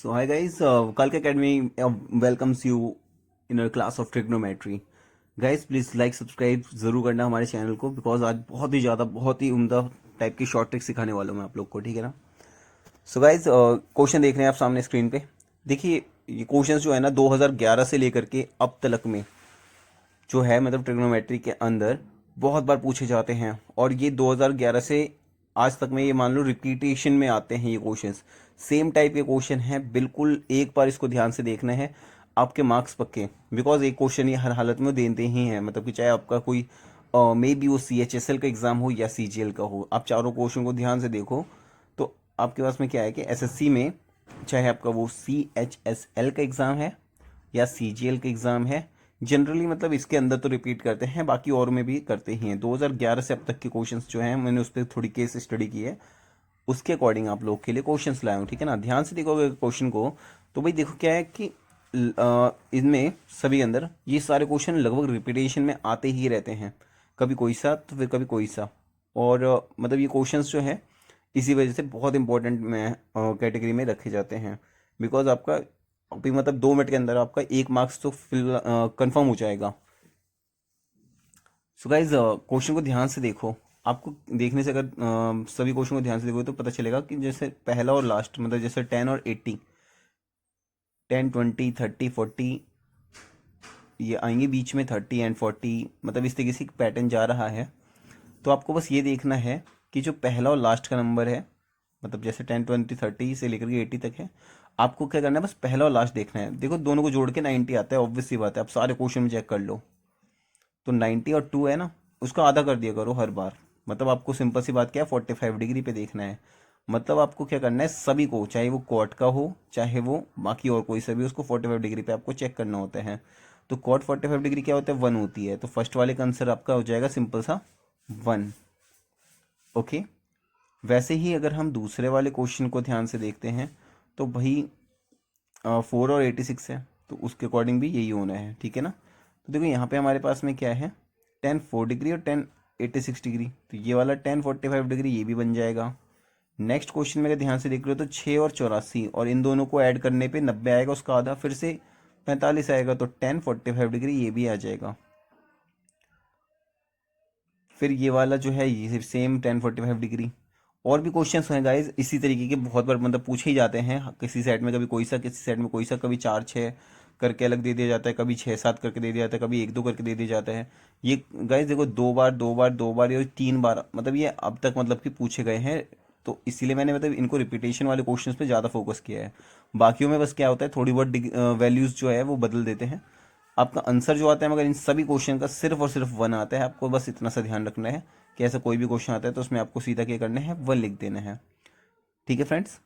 So hi guys, Kalka Academy welcomes you in our class of trigonometry. Guys please like subscribe जरूर करना हमारे channel को because आज बहुत ही उम्दा टाइप की शॉर्ट ट्रिक सिखाने वाला हूँ मैं आप लोग को, ठीक है ना। सो गाइज क्वेश्चन देख रहे हैं आप सामने स्क्रीन पे। देखिए ये क्वेश्चंस जो है ना 2011 से लेकर के अब तक में जो है मतलब ट्रिग्नोमेट्री के अंदर बहुत बार पूछे जाते हैं और ये 2011 से आज तक में ये मान लो रिपीटेशन में आते हैं ये क्वेश्चंस। सेम टाइप के क्वेश्चन हैं बिल्कुल, एक बार इसको ध्यान से देखना है, आपके मार्क्स पक्के। बिकॉज एक क्वेश्चन ये हर हालत में देते ही हैं, मतलब कि चाहे आपका कोई मे बी वो CHSL का एग्ज़ाम हो या CGL का हो, आप चारों क्वेश्चन को ध्यान से देखो तो आपके पास में क्या है कि SSC में चाहे आपका वो CHSL का एग्ज़ाम है या CGL का एग्ज़ाम है, जनरली मतलब इसके अंदर तो रिपीट करते हैं, बाकी और में भी करते ही हैं। 2011 से अब तक के क्वेश्चंस जो हैं मैंने उस पर थोड़ी केस स्टडी की है, उसके अकॉर्डिंग आप लोग के लिए क्वेश्चंस लाया हूँ, ठीक है ना। ध्यान से देखोगे क्वेश्चन को तो भाई देखो क्या है कि इनमें सभी अंदर ये सारे क्वेश्चन लगभग रिपीटेशन में आते ही रहते हैं, कभी कोई सा तो फिर कभी कोई सा। और मतलब ये क्वेश्चंस जो है इसी वजह से बहुत इंपॉर्टेंट में कैटेगरी में रखे जाते हैं। बिकॉज आपका अभी मतलब 2 मिनट के अंदर आपका 1 मार्क्स तो फिल कंफर्म हो जाएगा। सो गाइज क्वेश्चन को ध्यान से देखो। आपको देखने से अगर सभी क्वेश्चन को ध्यान से देखो तो पता चलेगा कि जैसे पहला और लास्ट मतलब जैसे 10 और 80, 10 20 30 40 ये आएंगे, बीच में 30 एंड 40, मतलब इस तरीके से पैटर्न जा रहा है। तो आपको बस ये देखना है कि जो पहला और लास्ट का नंबर है, मतलब जैसे 10 20 30 से लेकर के 80 तक है, आपको क्या करना है बस पहला और लास्ट देखना है। देखो दोनों को जोड़ के 90 आता है, ऑब्वियस सी बात है, आप सारे क्वेश्चन में चेक कर लो। तो 90 और 2 है ना, उसको आधा कर दिया करो हर बार। मतलब आपको सिंपल सी बात क्या है, 45 डिग्री पे देखना है। मतलब आपको क्या करना है सभी को, चाहे वो कॉट का हो चाहे वो बाकी और कोई सा भी, उसको 45 डिग्री पे आपको चेक करना होता है। तो कॉट 45 डिग्री क्या होता है, 1 होती है। तो फर्स्ट वाले का आंसर आपका हो जाएगा सिंपल सा 1। ओके। वैसे ही अगर हम दूसरे वाले क्वेश्चन को ध्यान से देखते हैं तो भाई 4 और 86 है, तो उसके अकॉर्डिंग भी यही होना है, ठीक है ना। तो देखो यहाँ पे हमारे पास में क्या है, 10 4 डिग्री और 10 86 डिग्री, तो ये वाला 10 45 डिग्री ये भी बन जाएगा। नेक्स्ट क्वेश्चन में अगर ध्यान से देख रहे हो तो 6 और 84, और इन दोनों को ऐड करने पे 90 आएगा, उसका आधा फिर से 45 आएगा, तो 10 45 डिग्री ये भी आ जाएगा। फिर ये वाला जो है ये सेम 10 45 डिग्री। और भी क्वेश्चंस हैं गाइज इसी तरीके के, बहुत बार मतलब पूछे ही जाते हैं, किसी सेट में कभी कोई सा, किसी सेट में कोई सा, कभी 4 6 करके अलग दे दिया जाता है, कभी 6 7 करके दे दिया जाता है, कभी 1 2 करके दे दिया जाता है। ये गाइज देखो 2 बार 2 बार 2 बार ये 3 बार, मतलब ये अब तक मतलब कि पूछे गए हैं। तो इसीलिए मैंने मतलब इनको रिपीटेशन वाले क्वेश्चंस पे ज़्यादा फोकस किया है। बाकियों में बस क्या होता है थोड़ी बहुत वैल्यूज़ जो है वो बदल देते हैं। आपका आंसर जो आता है मगर इन सभी क्वेश्चन का सिर्फ और सिर्फ 1 आता है। आपको बस इतना सा ध्यान रखना है कि ऐसा कोई भी क्वेश्चन आता है तो उसमें आपको सीधा क्या करना है, 1 लिख देना है, ठीक है फ्रेंड्स।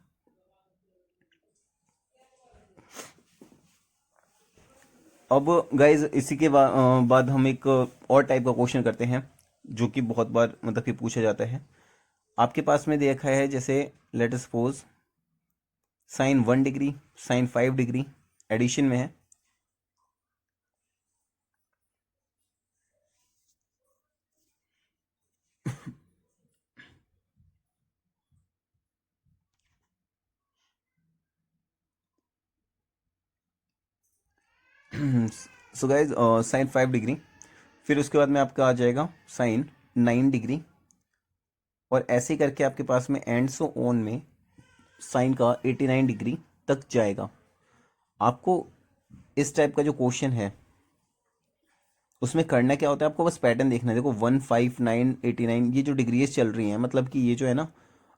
अब गाइज इसी के बाद हम एक और टाइप का क्वेश्चन करते हैं जो कि बहुत बार मतलब कि पूछा जाता है। आपके पास में देखा है जैसे let us suppose sin 1 degree sin 5 degree addition में है। सो गाइज sin 5 डिग्री, फिर उसके बाद में आपका आ जाएगा sin 9 डिग्री, और ऐसे ही करके आपके पास में एंड सो ऑन में साइन का 89 डिग्री तक जाएगा। आपको इस टाइप का जो क्वेश्चन है उसमें करना क्या होता है, आपको बस पैटर्न देखना है। देखो 1 5 9 89 ये जो डिग्रीज चल रही हैं, मतलब कि ये जो है ना,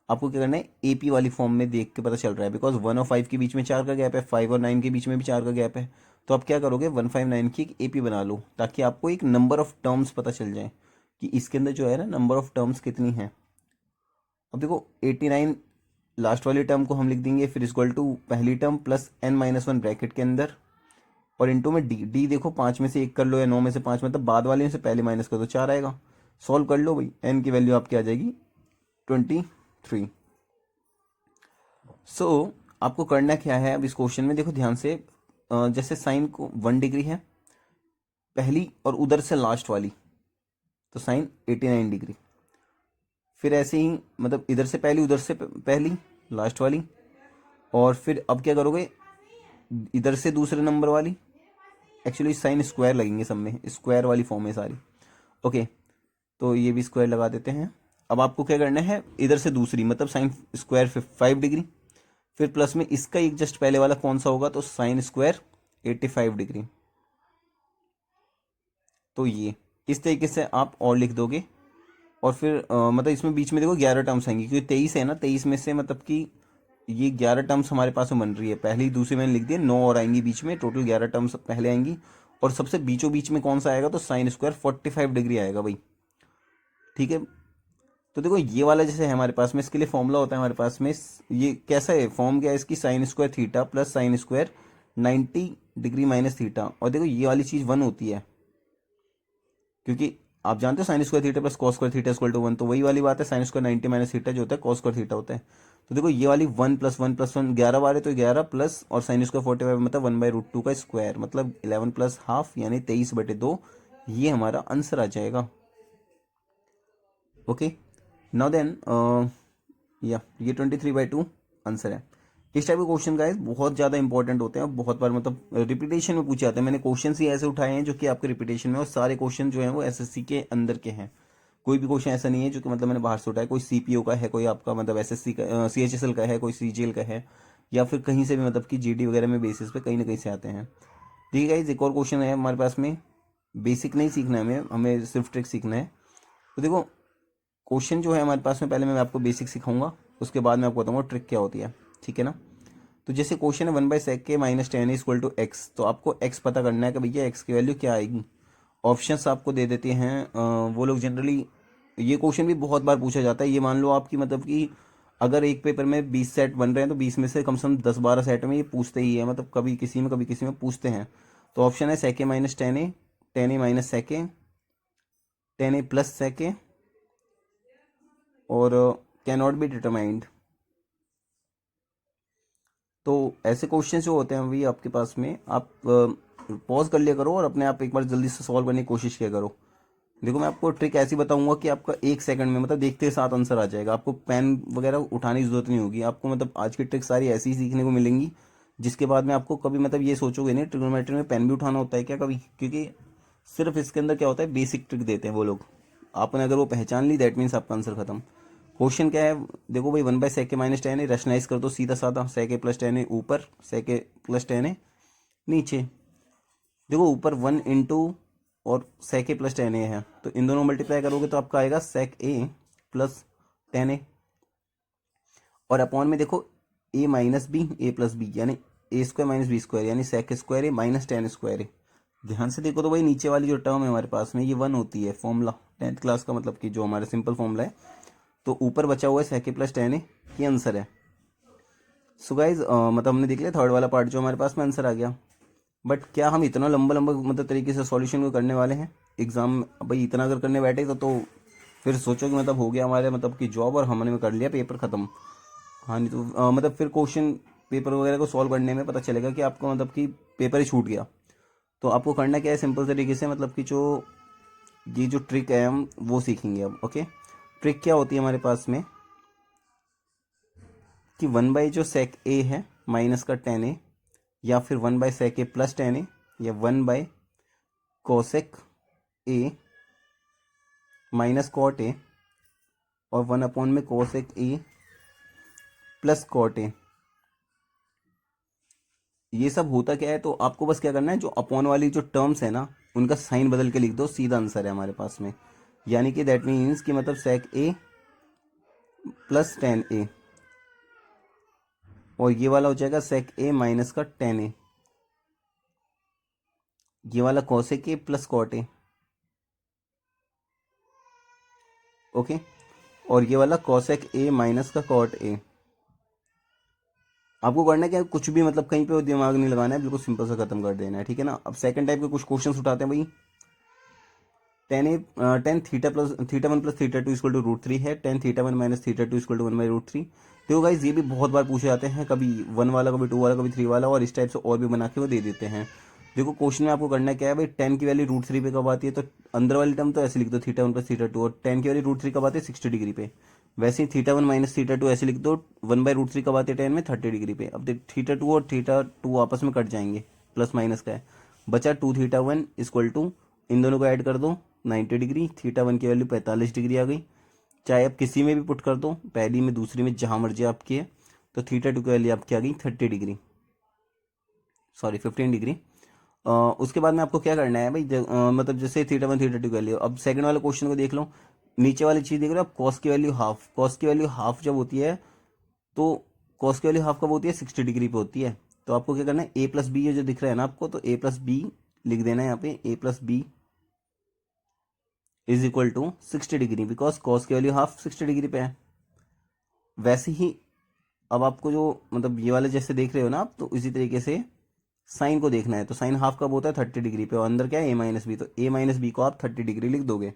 आपको क्या करना है AP वाली फॉर्म में देख के पता चल रहा है। बिकॉज 1 और 5 के बीच में 4 का गैप है, 5 और 9 के बीच में भी 4 का गैप है। तो आप क्या करोगे 1 5 9 की एक AP बना लो, ताकि आपको एक नंबर ऑफ टर्म्स पता चल जाए कि इसके अंदर जो है ना नंबर ऑफ टर्म्स कितनी है। अब देखो 89 लास्ट वाली टर्म को हम लिख देंगे, फिर इक्वल टू पहली टर्म प्लस n-1 ब्रैकेट के अंदर, और इंटू में डी देखो 5 में से 1 कर लो या 9 में से 5, मतलब बाद वाले में से पहले माइनस कर दो 4 आएगा। सॉल्व कर लो भाई, n की वैल्यू आपकी आ जाएगी 23। सो आपको करना क्या है अब इस क्वेश्चन में, देखो ध्यान से, जैसे साइन को 1 डिग्री है पहली और उधर से लास्ट वाली, तो साइन 89 डिग्री। फिर ऐसे ही मतलब इधर से पहली उधर से पहली लास्ट वाली, और फिर अब क्या करोगे, इधर से दूसरे नंबर वाली, एक्चुअली साइन स्क्वायर लगेंगे सब में, स्क्वायर वाली फॉर्म है सारी। ओके, तो ये भी स्क्वायर लगा देते हैं। अब आपको क्या करना है, इधर से दूसरी मतलब साइन स्क्वायर 5 डिग्री, फिर प्लस में इसका एक जस्ट पहले वाला कौन सा होगा, तो साइन स्क्वायर 85 डिग्री। तो ये इस तरीके से आप और लिख दोगे। और फिर मतलब इसमें बीच में देखो 11 टर्म्स आएंगी, क्योंकि 23 है ना, 23 में से मतलब कि ये 11 टर्म्स हमारे पास में बन रही है। पहली दूसरी मैंने लिख दिया, 9 और आएंगी बीच में, टोटल 11 टर्म्स पहले आएंगी। और सबसे बीचों बीच में कौन सा आएगा, तो साइन स्क्वायर 45 डिग्री आएगा भाई। ठीक है, तो देखो ये वाला जैसे है हमारे पास में, इसके लिए फॉर्मूला होता है हमारे पास में, ये कैसा है, फॉर्म क्या है इसकी, sign square theta plus sine square 90 degree minus theta. और देखो ये वाली चीज़ 1 होती है, क्योंकि आप जानते हो sine square theta plus cos square theta equal to 1, तो वही वाली बात है, साइन स्क्वायर 90 माइनस थीटा जो होता है कॉस स्क्वायर थीटा होता है। तो देखो ये वाली 1 प्लस 1 प्लस 1 11 बार है, तो 11 प्लस और साइन स्क्वायर 45 मतलब 1/√2 का स्क्वायर, मतलब 11 प्लस हाफ यानी 23/2। ये हमारा आंसर आ जाएगा। ओके, नाउ देन या ये 23/2 आंसर है। इस टाइप के क्वेश्चन गाइस बहुत ज़्यादा इंपॉर्टेंट होते हैं और बहुत बार मतलब रिपीटेशन में पूछे जाते हैं। मैंने क्वेश्चन ही ऐसे उठाए हैं जो कि आपके रिपीटेशन में, और सारे क्वेश्चन जो हैं वो एसएससी के अंदर के हैं। कोई भी क्वेश्चन ऐसा नहीं है जो कि मतलब मैंने बाहर से उठाया। कोई सीपीओ का है, कोई आपका मतलब एसएससी का सीएचएसएल का है, कोई सीजीएल का है, या फिर कहीं से भी मतलब कि जीडी वगैरह में बेसिस पे कहीं ना कहीं से आते हैं। ठीक है गाइस, एक और क्वेश्चन है हमारे पास में। बेसिक नहीं सीखना है हमें, हमें सिर्फ ट्रिक सीखना है। तो देखो क्वेश्चन जो है हमारे पास में, पहले मैं आपको बेसिक सिखाऊंगा, उसके बाद मैं आपको बताऊंगा ट्रिक क्या होती है। ठीक है ना, तो जैसे क्वेश्चन है 1/sec के माइनस 10 इक्वल टू एक्स, तो आपको एक्स पता करना है कि भैया एक्स की वैल्यू क्या आएगी। ऑप्शंस आपको दे देते हैं वो लोग जनरली। ये क्वेश्चन भी बहुत बार पूछा जाता है। ये मान लो आपकी मतलब कि अगर एक पेपर में 20 सेट बन रहे हैं, तो 20 में से कम से कम 10-12 सेट में ये पूछते ही है, मतलब कभी किसी में पूछते हैं। तो ऑप्शन है sec a minus 10a, 10a minus sec a, 10a plus sec a, और कैन नॉट बी डिटरमाइंड। तो ऐसे क्वेश्चन जो होते हैं वही आपके पास में, आप पॉज कर लिया करो और अपने आप एक बार जल्दी से सॉल्व करने की कोशिश किया करो। देखो मैं आपको ट्रिक ऐसी बताऊंगा कि आपका 1 सेकंड में मतलब देखते साथ आंसर आ जाएगा। आपको पेन वगैरह उठाने की जरूरत नहीं होगी। आपको मतलब आज की ट्रिक सारी ऐसी ही सीखने को मिलेंगी, जिसके बाद में आपको कभी मतलब ये सोचोगे नहीं ट्रिग्नोमेट्री में पेन भी उठाना होता है क्या कभी, क्योंकि सिर्फ इसके अंदर क्या होता है, बेसिक ट्रिक देते हैं वो लोग। आपने अगर वो पहचान ली, दैट मीन्स आपका आंसर खत्म। क्वेश्चन क्या है, देखो भाई 1/sec के माइनस 10 है, रेशनाइज कर दो सीधा साधा, sec a प्लस 10 है ऊपर, sec a प्लस 10 है नीचे। देखो ऊपर 1 इंटू और sec a प्लस 10 है, तो इन दोनों मल्टीप्लाई करोगे तो आपका आएगा sec a प्लस 10। और अपॉन में देखो a minus B, a plus B, यानी a square minus B square, यानी sec square a minus 10 square है। ध्यान से देखो तो भाई नीचे वाली जो टर्म है हमारे पास में, ये 1 होती है। फॉर्मूला 10th क्लास का मतलब कि जो हमारा सिंपल फॉर्मूला है, तो ऊपर बचा हुआ है sec a प्लस 10 ये आंसर है। सो गाइज मतलब हमने देख लिया थर्ड वाला पार्ट जो हमारे पास में आंसर आ गया। बट क्या हम इतना लंबा लंबा मतलब तरीके से सॉल्यूशन को करने वाले हैं एग्जाम, भाई इतना अगर करने बैठे तो फिर सोचो कि मतलब हो गया हमारे मतलब कि जॉब और हमने कर लिया पेपर ख़त्म। हाँ नहीं तो मतलब फिर क्वेश्चन पेपर वगैरह को सॉल्व करने में पता चलेगा कि आपको मतलब कि पेपर ही छूट गया। तो आपको करना क्या है, सिंपल तरीके से मतलब कि जो ये जो ट्रिक है हम वो सीखेंगे अब। ओके, ट्रिक क्या होती है हमारे पास में कि 1 बाई जो sec a है माइनस का 10a, या फिर 1 by sec a plus 10a, या 1 by cosec a minus cot a, और 1 अपॉन में cosec a plus cot a। ये सब होता क्या है, तो आपको बस क्या करना है, जो अपॉन वाली जो टर्म्स है ना उनका साइन बदल के लिख दो, सीधा आंसर है हमारे पास में। यानी कि दैट मीन्स कि मतलब sec a प्लस 10a, और ये वाला हो जाएगा sec a माइनस का 10a, ये वाला cosec a plus cot a। Okay, और ये वाला cosec a माइनस का cot a। आपको करना क्या है, कुछ भी मतलब कहीं पे दिमाग नहीं लगाना है, बिल्कुल सिंपल सा खत्म कर देना है। ठीक है ना, अब सेकंड टाइप के कुछ क्वेश्चंस उठाते हैं भाई। 10 theta 1 plus theta 2 equal to √3 है, 10 theta 1 minus theta 2 equal to 1/√3। तो गाइज ये भी बहुत बार पूछे जाते हैं, कभी 1 वाला, कभी 2 वाला, कभी 3 वाला, और इस टाइप से और भी बना के वो दे देते हैं। देखो क्वेश्चन में आपको करना क्या है भाई, 10 की वैल्यू √3 पे कब आती है, तो अंदर वाली टर्म तो ऐसे लिख दो थीटा 1 प्लस थीटा 2, और 10 की वैल्यू √3 कब आती है 60 डिग्री पे। वैसे ही theta one minus theta two ऐसे लिख दो, 1/√3 कब आते हैं टेन में, 30 डिग्री पे। अब देख थीटा टू और थीटा टू आपस में कट जाएंगे, प्लस माइनस का है, बचा 2θ1 इक्वल टू, इन दोनों को ऐड कर दो 90 डिग्री, θ1 की वैल्यू 45 डिग्री आ गई। चाहे आप किसी में भी पुट कर दो, पहली में दूसरी में जहां मर्जी आपकी है, तो θ2 की वैल्यू आपकी आ गई 30 डिग्री, सॉरी 15 डिग्री। उसके बाद में आपको क्या करना है भाई, मतलब जैसे θ1 θ2 की वैल्यू, अब सेकंड वाले क्वेश्चन को देख लो, नीचे वाली चीज देख रहे हो आप, कॉस की वैल्यू हाफ, कॉस की वैल्यू हाफ जब होती है तो कॉस की वैल्यू हाफ कब होती है, 60 डिग्री पे होती है। तो आपको क्या करना है, ए प्लस बी जो दिख रहा है ना आपको, तो ए प्लस बी लिख देना है यहाँ पे, A plus B is equal to 60 degree, because cos की वैल्यू हाफ 60 डिग्री पे है। वैसे ही अब आपको जो मतलब ये वाले जैसे देख रहे हो ना आप, तो इसी तरीके से साइन को देखना है, तो साइन हाफ कब होता है, 30 डिग्री पे, और अंदर क्या है, ए माइनस बी, तो ए माइनस बी को आप 30 डिग्री लिख दोगे।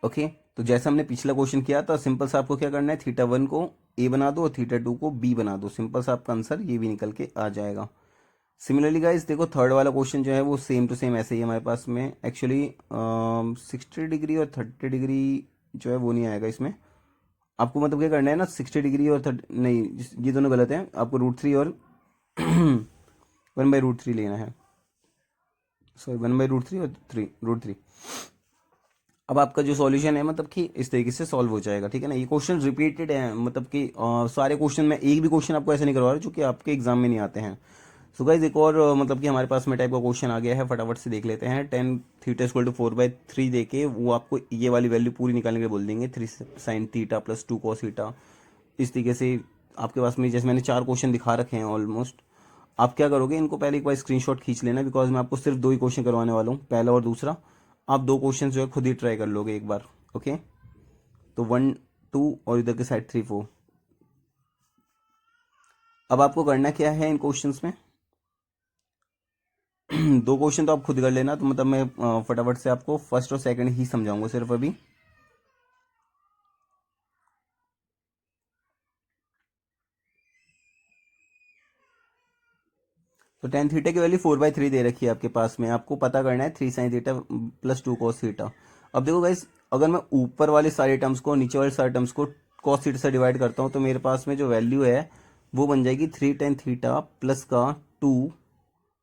ओके, तो जैसे हमने पिछला क्वेश्चन किया था, सिंपल सा आपको क्या करना है, θ1 को ए बना दो और θ2 को बी बना दो, सिंपल सा आपका आंसर ये भी निकल के आ जाएगा। सिमिलरली गाइस देखो थर्ड वाला क्वेश्चन जो है वो सेम टू सेम ऐसे ही हमारे पास में, एक्चुअली 60 डिग्री और 30 डिग्री जो है वो नहीं आएगा इसमें। आपको मतलब क्या करना है ना, 60 डिग्री और 30 नहीं, ये दोनों गलत हैं, आपको √3 और 1/√3 लेना है, सॉरी 1/√3 और √3। अब आपका जो सॉल्यूशन है मतलब कि इस तरीके से सॉल्व हो जाएगा, ठीक है ना। ये क्वेश्चन रिपीटेड है, मतलब कि सारे क्वेश्चन में एक भी क्वेश्चन आपको ऐसे नहीं करवा रहा जो कि आपके एग्जाम में नहीं आते हैं। सो गाइज एक और मतलब कि हमारे पास में टाइप का क्वेश्चन आ गया है, फटाफट से देख लेते हैं। 10 θ = 4/3 दे के वो आपको ये वाली वैल्यू पूरी निकालने के बोल देंगे, 3 sin θ + 2 cos θ। इस तरीके से आपके पास में जैसे मैंने 4 क्वेश्चन दिखा रखे हैं ऑलमोस्ट। आप क्या करोगे, इनको पहले एक बार स्क्रीनशॉट खींच लेना, बिकॉज मैं आपको सिर्फ 2 ही क्वेश्चन करवाने वाला हूँ, पहला और दूसरा। आप 2 क्वेश्चन जो है खुद ही ट्राई कर लोगे एक बार, ओके। तो 1 2 और इधर के साइड 3 4। अब आपको करना क्या है इन क्वेश्चंस में, 2 क्वेश्चन तो आप खुद कर लेना, तो मतलब मैं फटाफट से आपको फर्स्ट और सेकंड ही समझाऊंगा सिर्फ अभी। तो tan थीटा की वैल्यू 4/3 दे रखी है आपके पास में, आपको पता करना है 3 sin θ + 2 cos θ। अब देखो गाइस, अगर मैं ऊपर वाले सारे टर्म्स को नीचे वाले सारे टर्म्स को cos θ से डिवाइड करता हूँ, तो मेरे पास में जो वैल्यू है वो बन जाएगी 3 tan θ प्लस का 2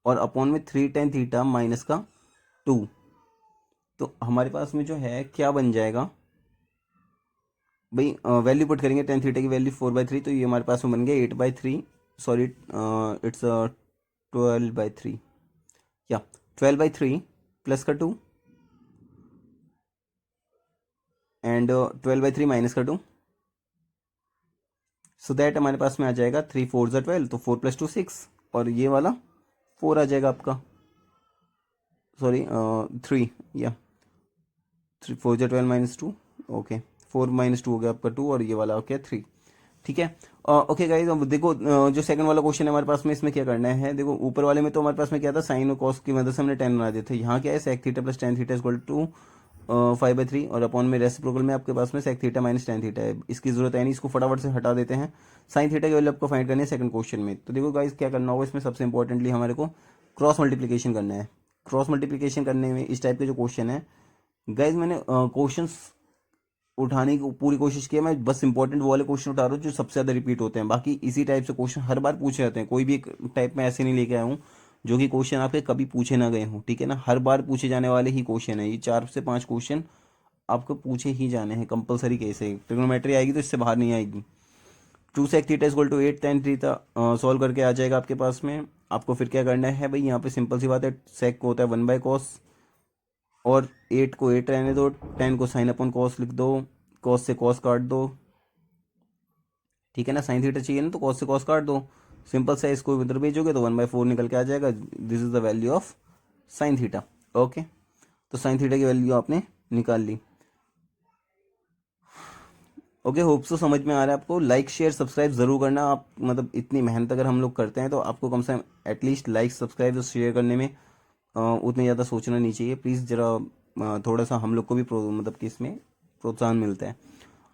और अपॉन में 3 tan θ माइनस का 2। तो हमारे पास में जो है क्या बन जाएगा भाई, वैल्यू पुट करेंगे tan थीटा की वैल्यू 4/3, तो ये हमारे पास में बन गया 8/3, सॉरी इट्स 12/3, या 12/3 प्लस का 2 एंड 12/3 माइनस का 2, सो दैट हमारे पास में आ जाएगा 3 4 12, तो 4 + 2 6, और ये वाला 4 आ जाएगा आपका, सॉरी 3, या 3 4 12 माइनस 2, ओके 4 - 2 हो गया आपका 2, और ये वाला हो गया 3, ठीक है। ओके गाइस, अब देखो जो सेकंड वाला क्वेश्चन है हमारे पास में, इसमें क्या करना है, देखो ऊपर वाले में तो हमारे पास में क्या था, साइन और कॉस की मदद से हमने 10 बना दिए थे। यहाँ क्या है, sec θ + tan θ = 5/3, और अपॉन में रेसिप्रोकल में आपके पास में sec θ - tan θ है, इसकी जरूरत है नहीं, इसको फटाफट से हटा देते हैं। साइन थीटा की वैल्यू आपको फाइंड करनी है सेकंड क्वेश्चन में। तो देखो गाइस क्या करना होगा इसमें, सबसे इंपॉर्टेंटली हमारे को क्रॉस मल्टीप्लीकेशन करना है। क्रॉस मल्टीप्लीकेशन करने में इस टाइप के जो क्वेश्चन है गाइज, मैंने क्वेश्चंस उठाने की पूरी कोशिश की है, मैं बस इंपॉर्टेंट वो वाले क्वेश्चन उठा रहा हूँ जो सबसे ज्यादा रिपीट होते हैं, बाकी इसी टाइप से क्वेश्चन हर बार पूछे जाते हैं, कोई भी एक टाइप में ऐसे नहीं लेके आया हूँ जो कि क्वेश्चन आपके कभी पूछे ना गए हों, ठीक है ना। हर बार पूछे जाने वाले ही क्वेश्चन है ये, 4 से 5 क्वेश्चन आपको पूछे ही जाने हैं कंपलसरी, कैसे ट्रिग्नोमेट्री आएगी तो इससे बाहर नहीं आएगी। 2 sec θ = 8 tan θ सॉल्व करके आ जाएगा आपके पास में। आपको फिर क्या करना है भाई, यहाँ पे सिंपल सी बात है, सेक को होता है 1/cos, और 8 को 8 रहने दो, 10 को साइन अपॉन कॉस लिख दो, कॉस से कॉस काट दो, ठीक है ना। साइन थीटा चाहिए ना, तो कॉस से कॉस काट दो, सिंपल सा, इसको इधर भेजोगे तो 1/4 निकल के आ जाएगा, this is the value of sine theta, okay. तो साइन थीटा की वैल्यू आपने निकाल ली, ओके। होप सो समझ में आ रहा है आपको। लाइक शेयर सब्सक्राइब जरूर करना आप, मतलब इतनी मेहनत अगर हम लोग करते हैं तो आपको कम से कम एटलीस्ट लाइक सब्सक्राइब और शेयर करने में उतने ज़्यादा सोचना नहीं चाहिए प्लीज़, जरा थोड़ा सा हम लोग को भी मतलब कि इसमें प्रोत्साहन मिलता है,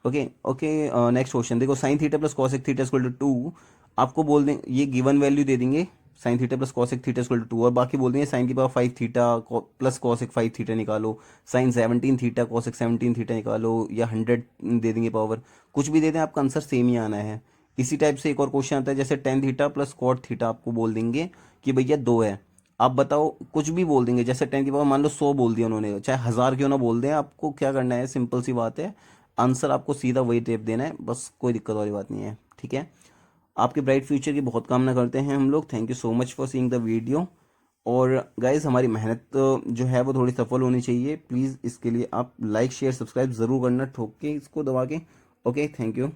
ओके ओके। नेक्स्ट क्वेश्चन देखो, sine theta plus cosec theta equal to 2, आपको बोल दें ये गिवन वैल्यू दे देंगे sine theta plus cosec theta equal to 2, और बाकी बोल देंगे साइन की power 5 theta plus cosec 5 theta निकालो, साइन 17 थीटा कॉसेक 17 थीटा निकालो, या 100 दे देंगे पावर, कुछ भी दे दें, आपका आंसर सेम ही आना है। इसी टाइप से एक और क्वेश्चन आता है, जैसे tan theta plus cot theta आपको बोल देंगे कि भैया 2 है, आप बताओ, कुछ भी बोल देंगे, जैसे 10 की पावर मान लो 100 बोल दिया उन्होंने, चाहे 1000 क्यों ना बोल दें, आपको क्या करना है, सिंपल सी बात है, आंसर आपको सीधा वही टेप देना है, बस कोई दिक्कत वाली बात नहीं है, ठीक है। आपके ब्राइट फ्यूचर की बहुत कामना करते हैं हम लोग। Thank you so much for seeing the video. और गाइज हमारी मेहनत जो है वो थोड़ी सफल होनी चाहिए, प्लीज़ इसके लिए आप लाइक शेयर सब्सक्राइब ज़रूर करना, ठोक के इसको दबा के। Okay, thank you.